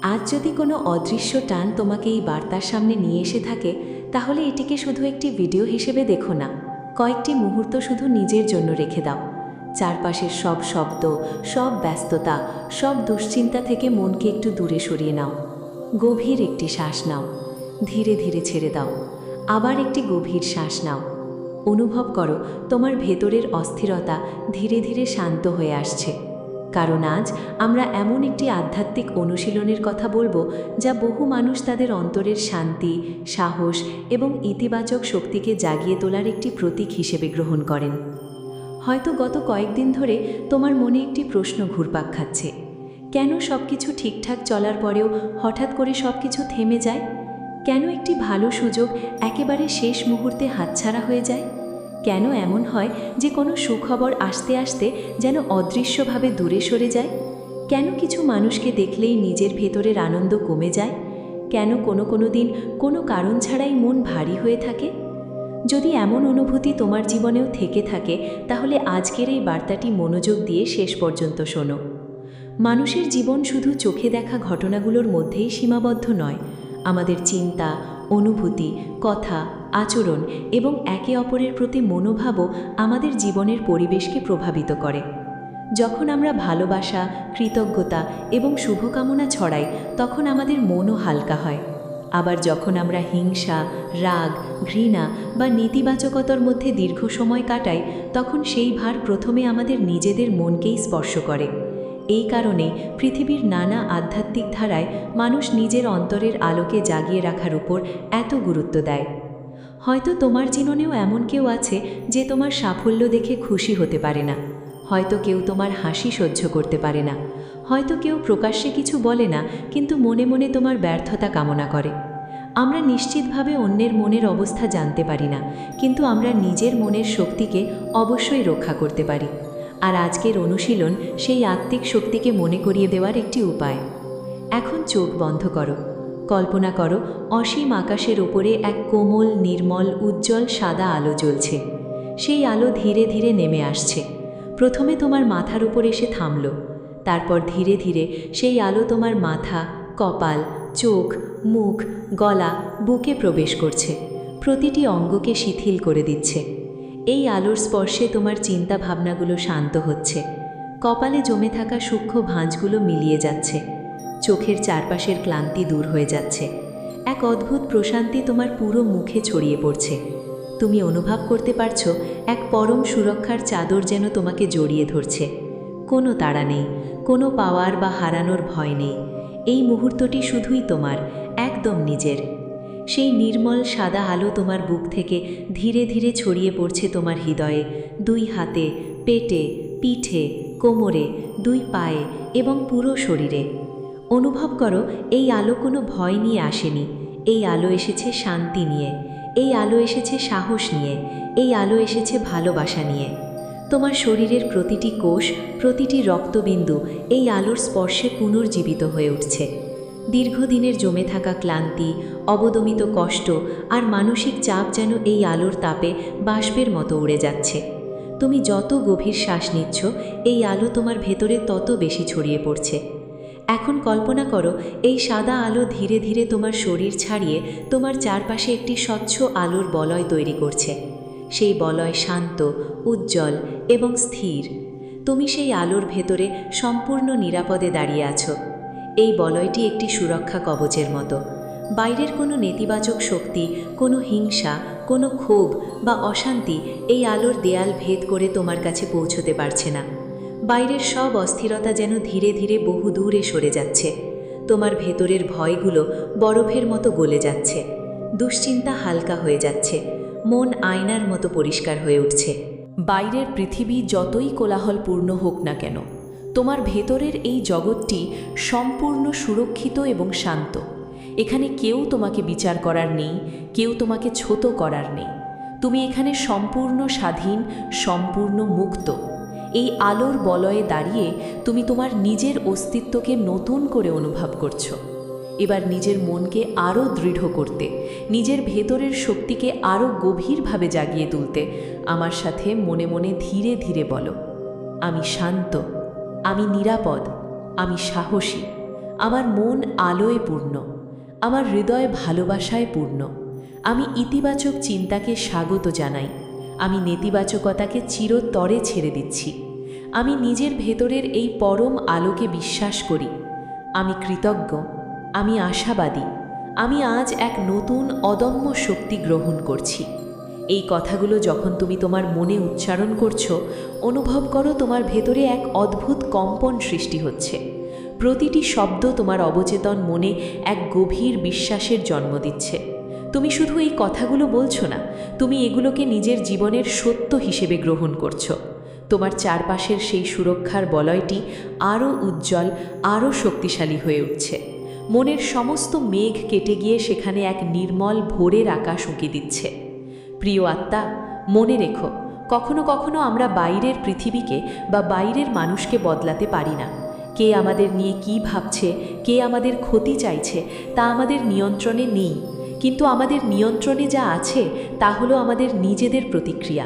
আজ যদি কোনো অদৃশ্য টান তোমাকে এই বার্তার সামনে নিয়ে এসে থাকে, তাহলে এটিকে শুধু একটি ভিডিও হিসেবে দেখো না, কয়েকটি মুহূর্ত শুধু নিজের জন্য রেখে দাও। চারপাশের সব শব্দ, সব ব্যস্ততা, সব দুশ্চিন্তা থেকে মনকে একটু দূরে সরিয়ে নাও। গভীর একটি শ্বাস নাও, ধীরে ধীরে ছেড়ে দাও। আবার একটি গভীর শ্বাস নাও। অনুভব করো তোমার ভেতরের অস্থিরতা ধীরে ধীরে শান্ত হয়ে আসছে। কারণ আজ আমরা এমন একটি আধ্যাত্মিক অনুশীলনের কথা বলবো, যা বহু মানুষ তাদের অন্তরের শান্তি, সাহস এবং ইতিবাচক শক্তিকে জাগিয়ে তোলার একটি প্রতীক হিসেবে গ্রহণ করেন। হয়তো গত কয়েকদিন ধরে তোমার মনে একটি প্রশ্ন ঘুরপাক খাচ্ছে, কেন সব কিছু ঠিকঠাক চলার পরেও হঠাৎ করে সব কিছু থেমে যায়? কেন একটি ভালো সুযোগ একেবারে শেষ মুহূর্তে হাতছাড়া হয়ে যায়? কেন এমন হয় যে কোনো সুখবর আসতে আসতে যেন অদৃশ্যভাবে দূরে সরে যায়? কেন কিছু মানুষকে দেখলেই নিজের ভেতরের আনন্দ কমে যায়? কেন কোনো দিন কোনো কারণ ছাড়াই মন ভারী হয়ে থাকে? যদি এমন অনুভূতি তোমার জীবনেও থেকে থাকে, তাহলে আজকের এই বার্তাটি মনোযোগ দিয়ে শেষ পর্যন্ত শোনো। মানুষের জীবন শুধু চোখে দেখা ঘটনাগুলোর মধ্যেই সীমাবদ্ধ নয়। আমাদের চিন্তা, অনুভূতি, কথা, আচরণ এবং একে অপরের প্রতি মনোভাবও আমাদের জীবনের পরিবেশকে প্রভাবিত করে। যখন আমরা ভালোবাসা, কৃতজ্ঞতা এবং শুভকামনা ছড়াই, তখন আমাদের মনও হালকা হয়। আবার যখন আমরা হিংসা, রাগ, ঘৃণা বা নেতিবাচকতার মধ্যে দীর্ঘ সময় কাটাই, তখন সেই ভার প্রথমে আমাদের নিজেদের মনকেই স্পর্শ করে। এই কারণে পৃথিবীর নানা আধ্যাত্মিক ধারায় মানুষ নিজের অন্তরের আলোকে জাগিয়ে রাখার উপর এত গুরুত্ব দেয়। হয়তো তোমার জীবনেও এমন কেউ আছে যে তোমার সাফল্য দেখে খুশি হতে পারে না। হয়তো কেউ তোমার হাসি সহ্য করতে পারে না। হয়তো কেউ প্রকাশ্যে কিছু বলে না, কিন্তু মনে মনে তোমার ব্যর্থতা কামনা করে। আমরা নিশ্চিতভাবে অন্যের মনের অবস্থা জানতে পারি না, কিন্তু আমরা নিজের মনের শক্তিকে অবশ্যই রক্ষা করতে পারি। আর আজকের অনুশীলন সেই আত্মিক শক্তিকে মনে করিয়ে দেওয়ার একটি উপায়। এখন চোখ বন্ধ করো। কল্পনা করো অসীম আকাশের ওপরে এক কোমল, নির্মল, উজ্জ্বল সাদা আলো জ্বলছে। সেই আলো ধীরে ধীরে নেমে আসছে। প্রথমে তোমার মাথার উপর এসে থামল। তারপর ধীরে ধীরে সেই আলো তোমার মাথা, কপাল, চোখ, মুখ, গলা, বুকে প্রবেশ করছে। প্রতিটি অঙ্গকে শিথিল করে দিচ্ছে। এই আলোর স্পর্শে তোমার চিন্তা ভাবনাগুলো শান্ত হচ্ছে। কপালে জমে থাকা সূক্ষ্ম ভাঁজগুলো মিলিয়ে যাচ্ছে। চোখের চারপাশের ক্লান্তি দূর হয়ে যাচ্ছে। এক অদ্ভুত প্রশান্তি তোমার পুরো মুখে ছড়িয়ে পড়ছে। তুমি অনুভব করতে পারছো এক পরম সুরক্ষার চাদর যেন তোমাকে জড়িয়ে ধরছে। কোনো তাড়া নেই, কোনো পাওয়ার বা হারানোর ভয় নেই। এই মুহূর্তটি শুধুই তোমার, একদম নিজের। সেই নির্মল সাদা আলো তোমার বুক থেকে ধীরে ধীরে ছড়িয়ে পড়ছে তোমার হৃদয়ে, দুই হাতে, পেটে, পিঠে, কোমরে, দুই পায়ে এবং পুরো শরীরে। অনুভব করো এই আলো কোনো ভয় নিয়ে আসেনি। এই আলো এসেছে শান্তি নিয়ে। এই আলো এসেছে সাহস নিয়ে। এই আলো এসেছে ভালোবাসা নিয়ে। তোমার শরীরের প্রতিটি কোষ, প্রতিটি রক্তবিন্দু এই আলোর স্পর্শে পুনর্জীবিত হয়ে উঠছে। দীর্ঘদিনের জমে থাকা ক্লান্তি, অবদমিত কষ্ট আর মানসিক চাপ যেন এই আলোর তাপে বাষ্পের মতো উড়ে যাচ্ছে। তুমি যত গভীর শ্বাস নিচ্ছ, এই আলো তোমার ভেতরে তত বেশি ছড়িয়ে পড়ছে। এখন কল্পনা করো এই সাদা আলো ধীরে ধীরে তোমার শরীর ছাড়িয়ে তোমার চারপাশে একটি স্বচ্ছ আলোর বলয় তৈরি করছে। সেই বলয় শান্ত, উজ্জ্বল এবং স্থির। তুমি সেই আলোর ভেতরে সম্পূর্ণ নিরাপদে দাঁড়িয়ে আছো। এই বলয়টি একটি সুরক্ষা কবচের মতো। বাইরের কোনো নেতিবাচক শক্তি, কোনো হিংসা, কোনো ক্ষোভ বা অশান্তি এই আলোর দেয়াল ভেদ করে তোমার কাছে পৌঁছতে পারছে না। বাইরের সব অস্থিরতা যেন ধীরে ধীরে বহু দূরে সরে যাচ্ছে। তোমার ভেতরের ভয়গুলো বরফের মতো গলে যাচ্ছে। দুশ্চিন্তা হালকা হয়ে যাচ্ছে। মন আয়নার মতো পরিষ্কার হয়ে উঠছে। বাইরের পৃথিবী যতই কোলাহলপূর্ণ হোক না কেন, তোমার ভেতরের এই জগৎটি সম্পূর্ণ সুরক্ষিত এবং শান্ত। এখানে কেউ তোমাকে বিচার করার নেই, কেউ তোমাকে ছোট করার নেই। তুমি এখানে সম্পূর্ণ স্বাধীন, সম্পূর্ণ মুক্ত। এই আলোর বলয়ে দাঁড়িয়ে তুমি তোমার নিজের অস্তিত্বকে নতুন করে অনুভব করছো। এবার নিজের মনকে আরও দৃঢ় করতে, নিজের ভেতরের শক্তিকে আরও গভীরভাবে জাগিয়ে তুলতে আমার সাথে মনে মনে ধীরে ধীরে বলো, আমি শান্ত, আমি নিরাপদ, আমি সাহসী, আমার মন আলোয় পূর্ণ, আমার হৃদয় ভালোবাসায় পূর্ণ। আমি ইতিবাচক চিন্তাকে স্বাগত জানাই, আমি নেতিবাচকতাকে চিরতরে ছেড়ে দিচ্ছি। আমি নিজের ভেতরের এই পরম আলোকে বিশ্বাস করি। আমি কৃতজ্ঞ, আমি আশাবাদী, আমি আজ এক নতুন অদম্য শক্তি গ্রহণ করছি। এই কথাগুলো যখন তুমি তোমার মনে উচ্চারণ করছো, অনুভব করো তোমার ভেতরে এক অদ্ভুত কম্পন সৃষ্টি হচ্ছে। প্রতিটি শব্দ তোমার অবচেতন মনে এক গভীর বিশ্বাসের জন্ম দিচ্ছে। তুমি শুধু এই কথাগুলো বলছো না, তুমি এগুলোকে নিজের জীবনের সত্য হিসেবে গ্রহণ করছো। তোমার চারপাশের সেই সুরক্ষার বলয়টি আরও উজ্জ্বল, আরও শক্তিশালী হয়ে উঠছে। মনের সমস্ত মেঘ কেটে গিয়ে সেখানে এক নির্মল ভোরের আকাশ উঁকি দিচ্ছে। প্রিয় আত্মা, মনে রেখো, কখনো কখনো আমরা বাইরের পৃথিবীকে বা বাইরের মানুষকে বদলাতে পারি না। কে আমাদের নিয়ে কি ভাবছে, কে আমাদের ক্ষতি চাইছে, তা আমাদের নিয়ন্ত্রণে নেই। কিন্তু আমাদের নিয়ন্ত্রণে যা আছে তা হলো আমাদের নিজেদের প্রতিক্রিয়া।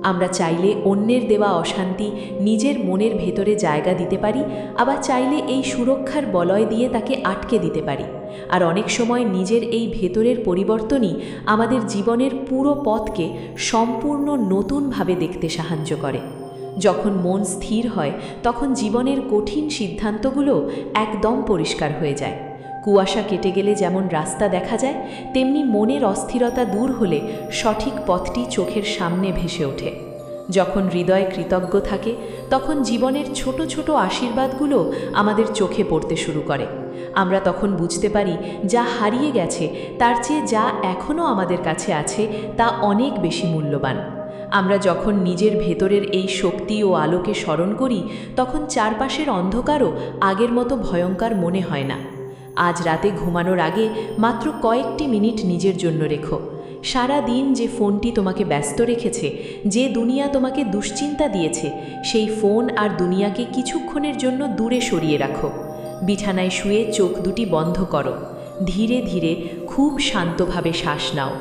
আমরা চাইলে অন্যের দেওয়া অশান্তি নিজের মনের ভেতরে জায়গা দিতে পারি, আবার চাইলে এই সুরক্ষার বলয় দিয়ে তাকে আটকে দিতে পারি। আর অনেক সময় নিজের এই ভেতরের পরিবর্তনই আমাদের জীবনের পুরো পথকে সম্পূর্ণ নতুনভাবে দেখতে সাহায্য করে। যখন মন স্থির হয়, তখন জীবনের কঠিন সিদ্ধান্তগুলো একদম পরিষ্কার হয়ে যায়। কুয়াশা কেটে গেলে যেমন রাস্তা দেখা যায়, তেমনি মনের অস্থিরতা দূর হলে সঠিক পথটি চোখের সামনে ভেসে ওঠে। যখন হৃদয় কৃতজ্ঞ থাকে, তখন জীবনের ছোট ছোট আশীর্বাদগুলো আমাদের চোখে পড়তে শুরু করে। আমরা তখন বুঝতে পারি যা হারিয়ে গেছে তার চেয়ে যা এখনও আমাদের কাছে আছে তা অনেক বেশি মূল্যবান। আমরা যখন নিজের ভেতরের এই শক্তি ও আলোকে স্মরণ করি, তখন চারপাশের অন্ধকারও আগের মতো ভয়ঙ্কর মনে হয় না। আজ রাতে ঘুমানোর আগে মাত্র কয়েকটি মিনিট নিজের জন্য রেখো। সারা দিন যে ফোনটি তোমাকে ব্যস্ত রেখেছে, যে দুনিয়া তোমাকে দুশ্চিন্তা দিয়েছে, সেই ফোন আর দুনিয়াকে কিছুক্ষণের জন্য দূরে সরিয়ে রাখো। বিছানায় শুয়ে চোখ দুটি বন্ধ করো। ধীরে ধীরে খুব শান্তভাবে শ্বাস নাও।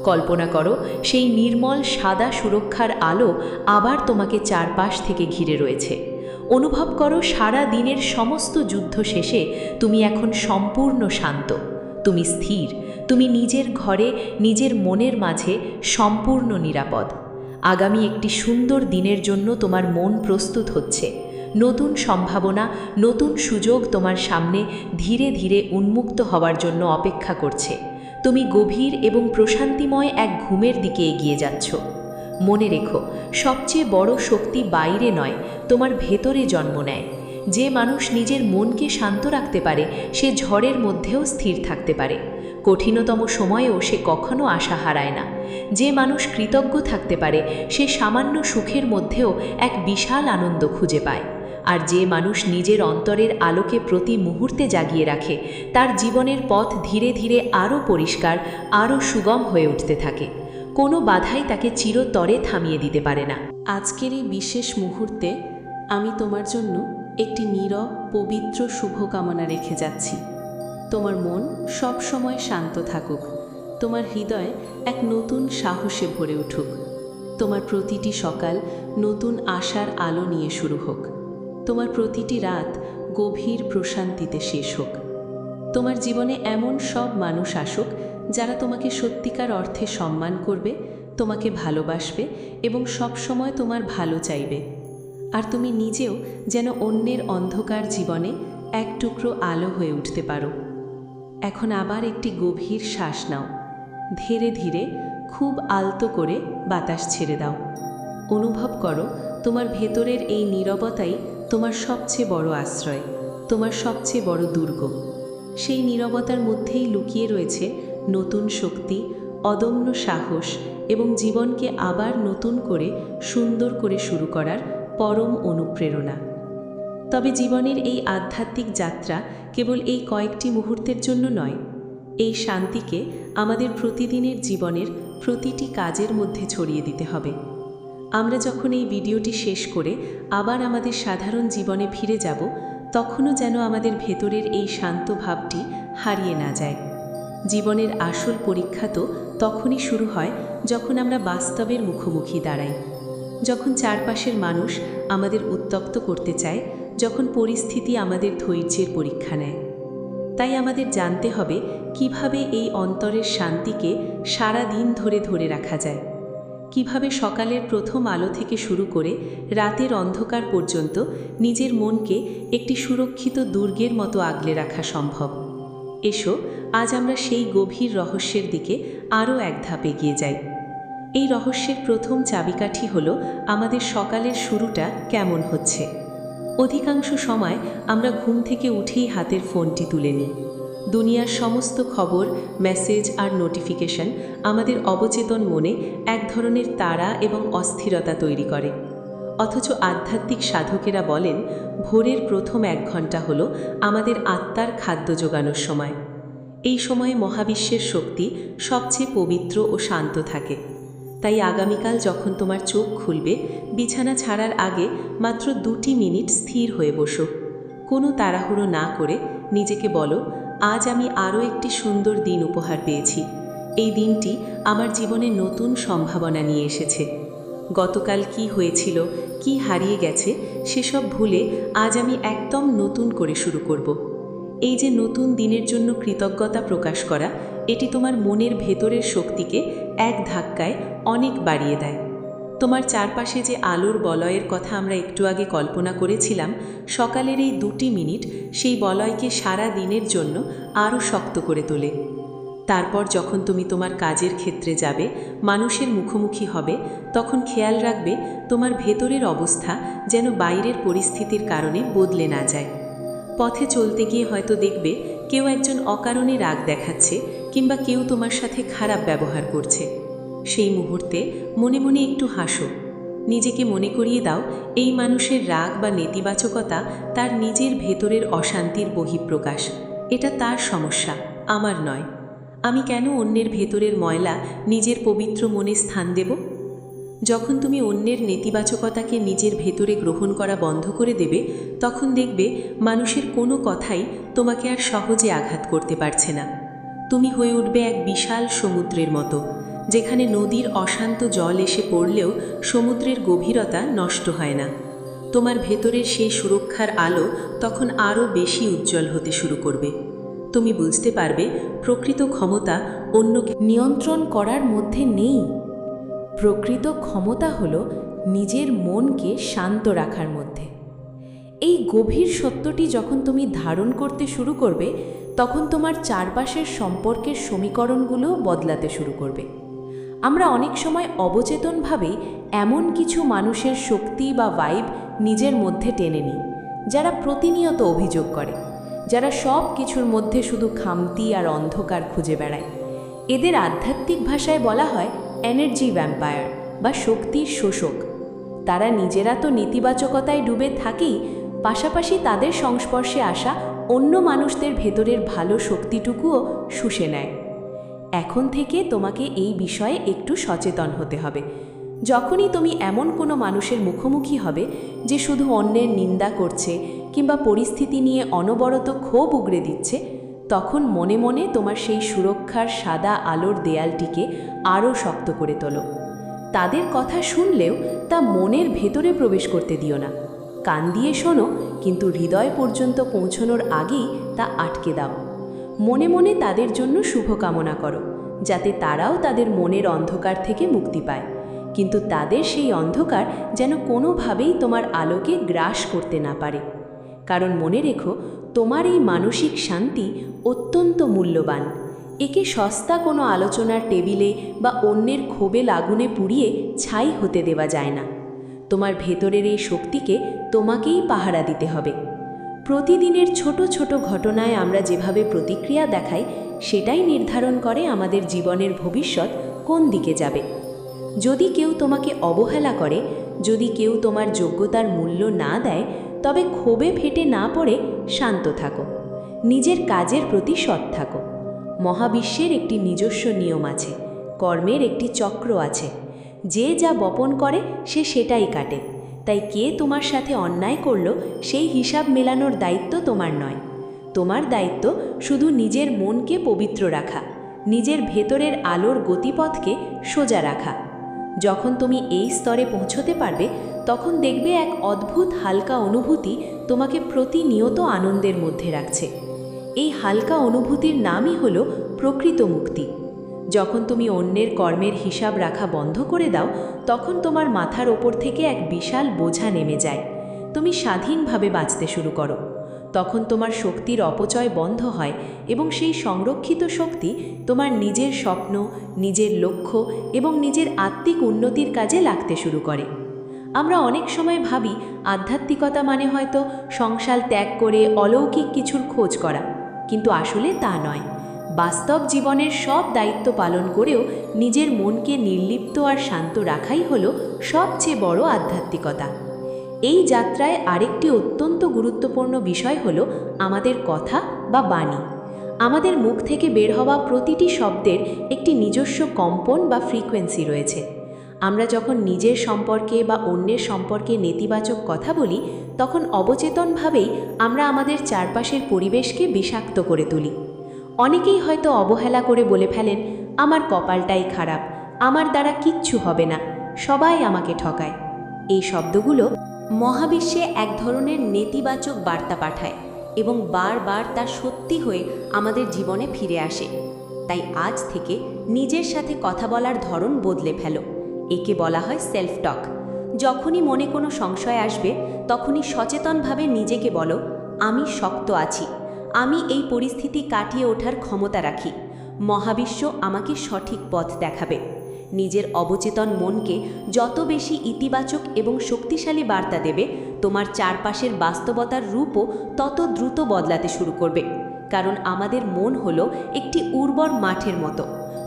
কল্পনা করো সেই নির্মল সাদা সুরক্ষার আলো আবার তোমাকে চারপাশ থেকে ঘিরে রয়েছে। অনুভব করো সারা দিনের সমস্ত যুদ্ধ শেষে তুমি এখন সম্পূর্ণ শান্ত, তুমি স্থির, তুমি নিজের ঘরে নিজের মনের মাঝে সম্পূর্ণ নিরাপদ। আগামী একটি সুন্দর দিনের জন্য তোমার মন প্রস্তুত হচ্ছে। নতুন সম্ভাবনা, নতুন সুযোগ তোমার সামনে ধীরে ধীরে উন্মুক্ত হওয়ার জন্য অপেক্ষা করছে। তুমি গভীর এবং প্রশান্তিময় এক ঘুমের দিকে এগিয়ে যাচ্ছ। মনে রেখো, সবচেয়ে বড় শক্তি বাইরে নয়, তোমার ভেতরে জন্ম নেয়। যে মানুষ নিজের মনকে শান্ত রাখতে পারে, সে ঝড়ের মধ্যেও স্থির থাকতে পারে। কঠিনতম সময়েও সে কখনো আশা হারায় না। যে মানুষ কৃতজ্ঞ থাকতে পারে, সে সামান্য সুখের মধ্যেও এক বিশাল আনন্দ খুঁজে পায়। আর যে মানুষ নিজের অন্তরের আলোকে প্রতি মুহূর্তে জাগিয়ে রাখে, তার জীবনের পথ ধীরে ধীরে আরও পরিষ্কার, আরও সুগম হয়ে উঠতে থাকে। কোনো বাধাই তাকে চিরতরে থামিয়ে দিতে পারে না। আজকের এই বিশেষ মুহূর্তে আমি তোমার জন্য একটি নীরব পবিত্র শুভকামনা রেখে যাচ্ছি। তোমার মন সব সময় শান্ত থাকুক, তোমার হৃদয় এক নতুন সাহসে ভরে উঠুক, তোমার প্রতিটি সকাল নতুন আশার আলো নিয়ে শুরু হোক, তোমার প্রতিটি রাত গভীর প্রশান্তিতে শেষ হোক। তোমার জীবনে এমন সব মানুষ আসুক যারা তোমাকে সত্যিকার অর্থে সম্মান করবে, তোমাকে ভালোবাসবে এবং সব সময় তোমার ভালো চাইবে। আর তুমি নিজেও যেন অন্যের অন্ধকার জীবনে এক টুকরো আলো হয়ে উঠতে পারো। এখন আবার একটি গভীর শ্বাস নাও। ধীরে ধীরে খুব আলতো করে বাতাস ছেড়ে দাও। অনুভব করো তোমার ভেতরের এই নীরবতাই তোমার সবচেয়ে বড় আশ্রয়, তোমার সবচেয়ে বড় দুর্গ। সেই নীরবতার মধ্যেই লুকিয়ে রয়েছে নতুন শক্তি, অদম্য সাহস এবং জীবনকে আবার নতুন করে সুন্দর করে শুরু করার পরম অনুপ্রেরণা। তবে জীবনের এই আধ্যাত্মিক যাত্রা কেবল এই কয়েকটি মুহূর্তের জন্য নয়। এই শান্তিকে আমাদের প্রতিদিনের জীবনের প্রতিটি কাজের মধ্যে ছড়িয়ে দিতে হবে। আমরা যখন এই ভিডিওটি শেষ করে আবার আমাদের সাধারণ জীবনে ফিরে যাব, তখনও যেন আমাদের ভেতরের এই শান্ত ভাবটি হারিয়ে না যায়। জীবনের আসল পরীক্ষা তো তখনই শুরু হয় যখন আমরা বাস্তবের মুখোমুখি দাঁড়াই, যখন চারপাশের মানুষ আমাদের উত্তপ্ত করতে চায়, যখন পরিস্থিতি আমাদের ধৈর্যের পরীক্ষা নেয়। তাই আমাদের জানতে হবে কিভাবে এই অন্তরের শান্তিকে সারা দিন ধরে ধরে রাখা যায়, কিভাবে সকালের প্রথম আলো থেকে শুরু করে রাতের অন্ধকার পর্যন্ত নিজের মনকে একটি সুরক্ষিত দুর্গের মতো আগলে রাখা সম্ভব। এসো আজ আমরা সেই গভীর রহস্যের দিকে আরও এক ধাপ এগিয়ে যাই। এই রহস্যের প্রথম চাবিকাঠি হলো আমাদের সকালের শুরুটা কেমন হচ্ছে। অধিকাংশ সময় আমরা ঘুম থেকে উঠেই হাতের ফোনটি তুলে নিই। দুনিয়ার সমস্ত খবর, মেসেজ আর নোটিফিকেশন আমাদের অবচেতন মনে এক ধরনের তাড়া এবং অস্থিরতা তৈরি করে। অথচ আধ্যাত্মিক সাধকেরা বলেন ভোরের প্রথম 1 ঘন্টা হলো আমাদের আত্মার খাদ্য জোগানোর সময়। এই সময়ে মহাবিশ্বের শক্তি সবচেয়ে পবিত্র ও শান্ত থাকে। তাই আগামীকাল যখন তোমার চোখ খুলবে, বিছানা ছাড়ার আগে মাত্র 2টি মিনিট স্থির হয়ে বসো। কোনো তাড়াহুড়ো না করে নিজেকে বলো, আজ আমি আরও একটি সুন্দর দিন উপহার পেয়েছি। এই দিনটি আমার জীবনে নতুন সম্ভাবনা নিয়ে এসেছে। গতকাল কি হয়েছিল, কি হারিয়ে গেছে সেসব ভুলে আজ আমি একদম নতুন করে শুরু করব। এই যে নতুন দিনের জন্য কৃতজ্ঞতা প্রকাশ করা, এটি তোমার মনের ভেতরের শক্তিকে এক ধাক্কায় অনেক বাড়িয়ে দেয়। তোমার চারপাশে যে আলোর বলয়ের কথা আমরা একটু আগে কল্পনা করেছিলাম, সকালের এই 2টি মিনিট সেই বলয়কে সারা দিনের জন্য আরও শক্ত করে তোলে। তারপর যখন তুমি তোমার কাজের ক্ষেত্রে যাবে, মানুষের মুখোমুখি হবে, তখন খেয়াল রাখবে তোমার ভেতরের অবস্থা যেন বাইরের পরিস্থিতির কারণে বদলে না যায়। পথে চলতে গিয়ে হয়তো দেখবে কেউ একজন অকারণে রাগ দেখাচ্ছে কিংবা কেউ তোমার সাথে খারাপ ব্যবহার করছে। সেই মুহূর্তে মনে মনে একটু হাসো। নিজেকে মনে করিয়ে দাও এই মানুষের রাগ বা নেতিবাচকতা তার নিজের ভেতরের অশান্তির বহিঃপ্রকাশ। এটা তার সমস্যা, আমার নয়। আমি কেন অন্যের ভেতরের ময়লা নিজের পবিত্র মনে স্থান দেব? যখন তুমি অন্যের নেতিবাচকতাকে নিজের ভেতরে গ্রহণ করা বন্ধ করে দেবে, তখন দেখবে মানুষের কোনো কথাই তোমাকে আর সহজে আঘাত করতে পারছে না। তুমি হয়ে উঠবে এক বিশাল সমুদ্রের মতো, যেখানে নদীর অশান্ত জল এসে পড়লেও সমুদ্রের গভীরতা নষ্ট হয় না। তোমার ভেতরের সেই সুরক্ষার আলো তখন আরও বেশি উজ্জ্বল হতে শুরু করবে। তুমি বুঝতে পারবে প্রকৃত ক্ষমতা অন্যকে নিয়ন্ত্রণ করার মধ্যে নেই। প্রকৃত ক্ষমতা হলো নিজের মনকে শান্ত রাখার মধ্যে। এই গভীর সত্যটি যখন তুমি ধারণ করতে শুরু করবে, তখন তোমার চারপাশের সম্পর্কের সমীকরণগুলো বদলাতে শুরু করবে। আমরা অনেক সময় অবচেতনভাবেই এমন কিছু মানুষের শক্তি বা ভাইব নিজের মধ্যে টেনে নিই, যারা প্রতিনিয়ত অভিযোগ করে, যারা সব কিছুর মধ্যে শুধু খামতি আর অন্ধকার খুঁজে বেড়ায়। এদের আধ্যাত্মিক ভাষায় বলা হয় এনার্জি ভ্যাম্পায়ার বা শক্তির শোষক। তারা নিজেরা তো নেতিবাচকতায় ডুবে থাকেই, পাশাপাশি তাদের সংস্পর্শে আসা অন্য মানুষদের ভেতরের ভালো শক্তিটুকুও শুষে নেয়। এখন থেকে তোমাকে এই বিষয়ে একটু সচেতন হতে হবে। যখনই তুমি এমন কোনো মানুষের মুখোমুখি হবে যে শুধু অন্যের নিন্দা করছে কিংবা পরিস্থিতি নিয়ে অনবরত ক্ষোভ উগরে দিচ্ছে, তখন মনে মনে তোমার সেই সুরক্ষার সাদা আলোর দেয়ালটিকে আরও শক্ত করে তোলো। তাদের কথা শুনলেও তা মনের ভেতরে প্রবেশ করতে দিও না। কান দিয়ে শোনো, কিন্তু হৃদয় পর্যন্ত পৌঁছনোর আগেই তা আটকে দাও। মনে মনে তাদের জন্য শুভকামনা করো, যাতে তারাও তাদের মনের অন্ধকার থেকে মুক্তি পায়। কিন্তু তাদের সেই অন্ধকার যেন কোনোভাবেই তোমার আলোকে গ্রাস করতে না পারে। কারণ মনে রেখো, তোমার এই মানসিক শান্তি অত্যন্ত মূল্যবান। একে সস্তা কোনো আলোচনার টেবিলে বা অন্যের ক্ষোভে আগুনে পুড়িয়ে ছাই হতে দেওয়া যায় না। তোমার ভেতরের এই শক্তিকে তোমাকেই পাহারা দিতে হবে। প্রতিদিনের ছোট ছোট ঘটনায় আমরা যেভাবে প্রতিক্রিয়া দেখাই, সেটাই নির্ধারণ করে আমাদের জীবনের ভবিষ্যৎ কোন দিকে যাবে। যদি কেউ তোমাকে অবহেলা করে, যদি কেউ তোমার যোগ্যতার মূল্য না দেয়, তবে ক্ষোভে ফেটে না পড়ে শান্ত থাকো। নিজের কাজের প্রতি সৎ থাকো। মহাবিশ্বের একটি নিজস্ব নিয়ম আছে, কর্মের একটি চক্র আছে। যে যা বপন করে সে সেটাই কাটে। তাই কে তোমার সাথে অন্যায় করলো সেই হিসাব মেলানোর দায়িত্ব তোমার নয়। তোমার দায়িত্ব শুধু নিজের মনকে পবিত্র রাখা, নিজের ভেতরের আলোর গতিপথকে সোজা রাখা। যখন তুমি এই স্তরে পৌঁছতে পারবে, তখন দেখবে এক অদ্ভুত হালকা অনুভূতি তোমাকে প্রতিনিয়ত আনন্দের মধ্যে রাখছে। এই হালকা অনুভূতির নামই হলো প্রকৃত মুক্তি। যখন তুমি অন্যের কর্মের হিসাব রাখা বন্ধ করে দাও, তখন তোমার মাথার ওপর থেকে এক বিশাল বোঝা নেমে যায়। তুমি স্বাধীনভাবে বাঁচতে শুরু করো। তখন তোমার শক্তির অপচয় বন্ধ হয় এবং সেই সংরক্ষিত শক্তি তোমার নিজের স্বপ্ন, নিজের লক্ষ্য এবং নিজের আত্মিক উন্নতির কাজে লাগতে শুরু করে। আমরা অনেক সময় ভাবি আধ্যাত্মিকতা মানে হয়তো সংসার ত্যাগ করে অলৌকিক কিছুর খোঁজ করা, কিন্তু আসলে তা নয়। বাস্তব জীবনের সব দায়িত্ব পালন করেও নিজের মনকে নির্লিপ্ত আর শান্ত রাখাই হলো সবচেয়ে বড় আধ্যাত্মিকতা। এই যাত্রায় আরেকটি অত্যন্ত গুরুত্বপূর্ণ বিষয় হলো আমাদের কথা বা বাণী। আমাদের মুখ থেকে বের হওয়া প্রতিটি শব্দের একটি নিজস্ব কম্পন বা ফ্রিকোয়েন্সি রয়েছে। আমরা যখন নিজের সম্পর্কে বা অন্যের সম্পর্কে নেতিবাচক কথা বলি, তখন অবচেতনভাবেই আমরা আমাদের চারপাশের পরিবেশকে বিষাক্ত করে তুলি। অনেকেই হয়তো অবহেলা করে বলে ফেলেন, আমার কপালটাই খারাপ, আমার দ্বারা কিচ্ছু হবে না, সবাই আমাকে ঠকায়। এই শব্দগুলো মহাবিশ্বে এক ধরনের নেতিবাচক বার্তা পাঠায় এবং বারবার তা সত্যি হয়ে আমাদের জীবনে ফিরে আসে। তাই আজ থেকে নিজের সাথে কথা বলার ধরন বদলে ফেলো। একে বলা হয় সেলফ টক। যখনই মনে কোনো সংশয় আসবে, তখনই সচেতনভাবে নিজেকে বলো, আমি শক্ত আছি, আমি এই পরিস্থিতি কাটিয়ে ওঠার ক্ষমতা রাখি, মহাবিশ্ব আমাকে সঠিক পথ দেখাবে। নিজের অবচেতন মনকে যত বেশি ইতিবাচক এবং শক্তিশালী বার্তা দেবে, তোমার চারপাশের বাস্তবতার রূপও তত দ্রুত বদলাতে শুরু করবে। কারণ আমাদের মন হলো একটি উর্বর মাঠের মতো।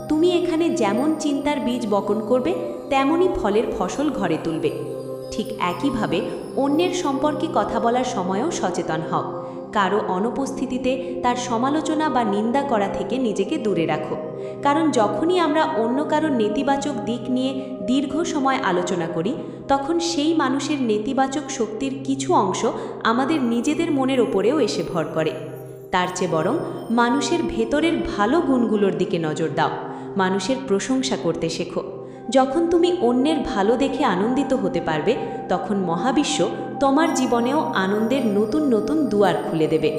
তুমি এখানে যেমন চিন্তার বীজ বপন করবে, তেমনই ফলের ফসল ঘরে তুলবে। ঠিক একইভাবে অন্যের সম্পর্কে কথা বলার সময়ও সচেতন হও। কারো অনুপস্থিতিতে তার সমালোচনা বা নিন্দা করা থেকে নিজেকে দূরে রাখো। কারণ যখনই আমরা অন্য কারোর নেতিবাচক দিক নিয়ে দীর্ঘ সময় আলোচনা করি, তখন সেই মানুষের নেতিবাচক শক্তির কিছু অংশ আমাদের নিজেদের মনের ওপরেও এসে ভর করে। তার চেয়ে বরং মানুষের ভেতরের ভালো গুণগুলোর দিকে নজর দাও, মানুষের প্রশংসা করতে শেখো। যখন তুমি অন্যের ভালো দেখে আনন্দিত হতে পারবে, তখন মহাবিশ্ব তোমার জীবনেও আনন্দের নতুন নতুন দুয়ার খুলে দেবে।